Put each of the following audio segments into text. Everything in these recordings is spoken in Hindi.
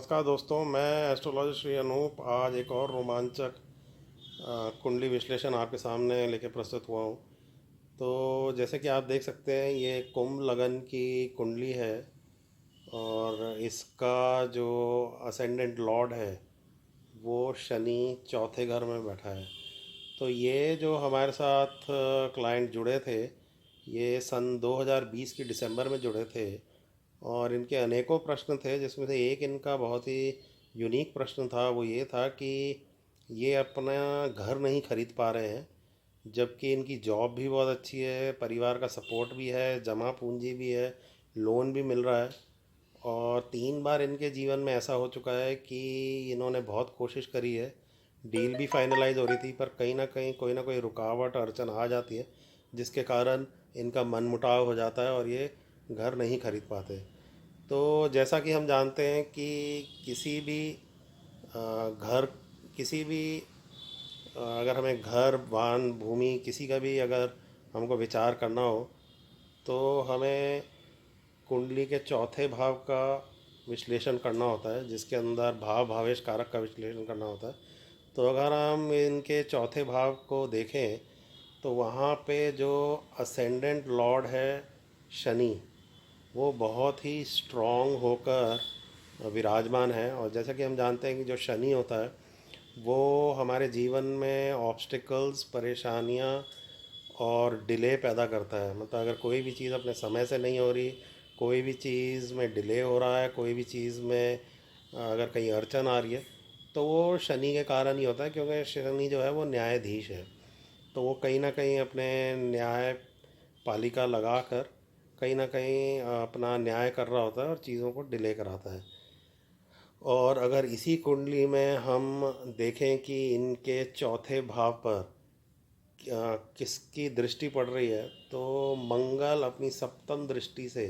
नमस्कार दोस्तों, मैं एस्ट्रोलॉजिस्ट श्री अनूप आज एक और रोमांचक कुंडली विश्लेषण आपके सामने लेके प्रस्तुत हुआ हूँ। तो जैसे कि आप देख सकते हैं, ये कुंभ लगन की कुंडली है और इसका जो असेंडेंट लॉर्ड है वो शनि चौथे घर में बैठा है। तो ये जो हमारे साथ क्लाइंट जुड़े थे, ये सन 2020 की दिसंबर में जुड़े थे और इनके अनेकों प्रश्न थे, जिसमें से एक इनका बहुत ही यूनिक प्रश्न था। वो ये था कि ये अपना घर नहीं खरीद पा रहे हैं, जबकि इनकी जॉब भी बहुत अच्छी है, परिवार का सपोर्ट भी है, जमा पूंजी भी है, लोन भी मिल रहा है। और 3 बार इनके जीवन में ऐसा हो चुका है कि इन्होंने बहुत कोशिश करी है, डील भी फाइनलाइज हो रही थी, पर कहीं ना कहीं कोई ना कोई रुकावट अड़चन आ जाती है, जिसके कारण इनका मनमुटाव हो जाता है और ये घर नहीं खरीद पाते। तो जैसा कि हम जानते हैं कि किसी भी घर किसी भी अगर हमें घर वाहन भूमि किसी का भी अगर हमको विचार करना हो, तो हमें कुंडली के चौथे भाव का विश्लेषण करना होता है, जिसके अंदर भाव भावेश कारक का विश्लेषण करना होता है। तो अगर हम इनके चौथे भाव को देखें, तो वहाँ पे जो असेंडेंट लॉर्ड है शनि, वो बहुत ही स्ट्रॉन्ग होकर विराजमान है। और जैसा कि हम जानते हैं कि जो शनि होता है वो हमारे जीवन में ऑब्स्टिकल्स, परेशानियाँ और डिले पैदा करता है। मतलब अगर कोई भी चीज़ अपने समय से नहीं हो रही, कोई भी चीज़ में डिले हो रहा है, कोई भी चीज़ में अगर कहीं अड़चन आ रही है, तो वो शनि के कारण ही होता है, क्योंकि शनि जो है वो न्यायाधीश है। तो वो कहीं ना कहीं अपने न्याय पालिका लगा कर कहीं ना कहीं अपना न्याय कर रहा होता है और चीज़ों को डिले कराता है। और अगर इसी कुंडली में हम देखें कि इनके चौथे भाव पर किसकी दृष्टि पड़ रही है, तो मंगल अपनी सप्तम दृष्टि से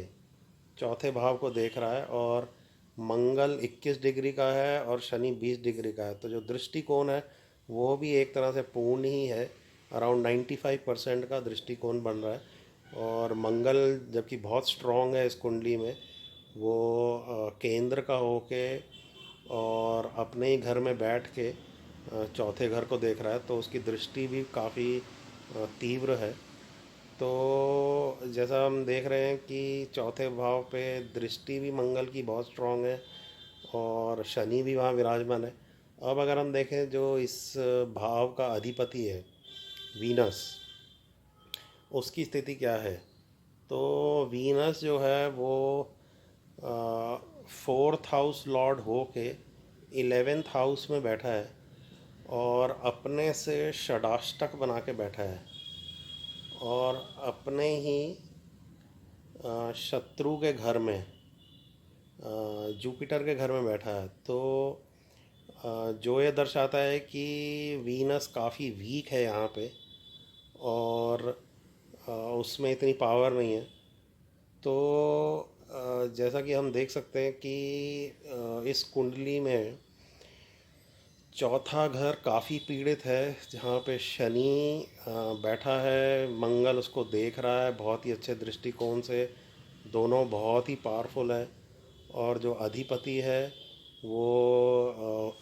चौथे भाव को देख रहा है और मंगल 21 डिग्री का है और शनि 20 डिग्री का है। तो जो दृष्टिकोण है वो भी एक तरह से पूर्ण ही है, अराउंड 95% का दृष्टिकोण बन रहा है। और मंगल जबकि बहुत स्ट्रॉन्ग है इस कुंडली में, वो केंद्र का होके और अपने ही घर में बैठ के चौथे घर को देख रहा है, तो उसकी दृष्टि भी काफ़ी तीव्र है। तो जैसा हम देख रहे हैं कि चौथे भाव पे दृष्टि भी मंगल की बहुत स्ट्रांग है और शनि भी वहाँ विराजमान है। अब अगर हम देखें जो इस भाव का अधिपति है वीनस, उसकी स्थिति क्या है, तो वीनस जो है वो फोर्थ हाउस लॉर्ड हो के 11th हाउस में बैठा है और अपने से षडाष्टक बना के बैठा है और अपने ही शत्रु के घर में, जुपिटर के घर में बैठा है। तो जो ये दर्शाता है कि वीनस काफ़ी वीक है यहाँ पे और उसमें इतनी पावर नहीं है। तो जैसा कि हम देख सकते हैं कि इस कुंडली में चौथा घर काफ़ी पीड़ित है, जहाँ पे शनि बैठा है, मंगल उसको देख रहा है बहुत ही अच्छे दृष्टिकोण से, दोनों बहुत ही पावरफुल है। और जो अधिपति है वो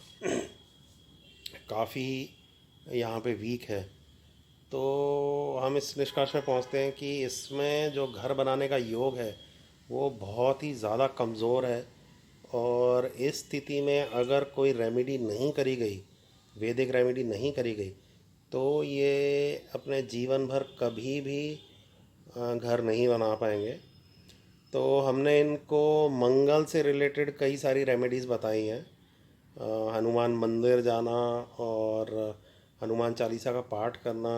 काफ़ी यहाँ पे वीक है। तो हम इस निष्कर्ष में पहुँचते हैं कि इसमें जो घर बनाने का योग है वो बहुत ही ज़्यादा कमज़ोर है। और इस स्थिति में अगर कोई रेमेडी नहीं करी गई, वैदिक रेमेडी नहीं करी गई, तो ये अपने जीवन भर कभी भी घर नहीं बना पाएंगे। तो हमने इनको मंगल से रिलेटेड कई सारी रेमेडीज़ बताई हैं, हनुमान मंदिर जाना और हनुमान चालीसा का पाठ करना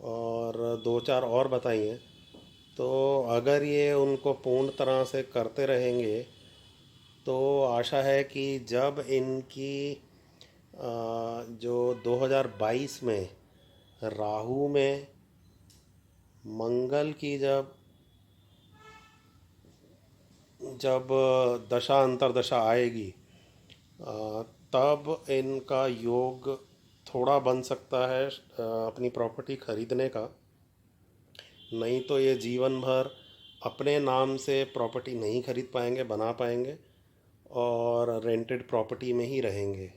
और दो चार और बताई हैं। तो अगर ये उनको पूर्ण तरह से करते रहेंगे, तो आशा है कि जब इनकी जो 2022 में राहु में मंगल की जब जब दशा अंतर्दशा आएगी, तब इनका योग थोड़ा बन सकता है अपनी प्रॉपर्टी खरीदने का। नहीं तो ये जीवन भर अपने नाम से प्रॉपर्टी नहीं खरीद पाएंगे, बना पाएंगे। और रेंटेड प्रॉपर्टी में ही रहेंगे।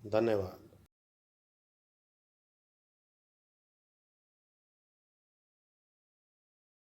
धन्यवाद।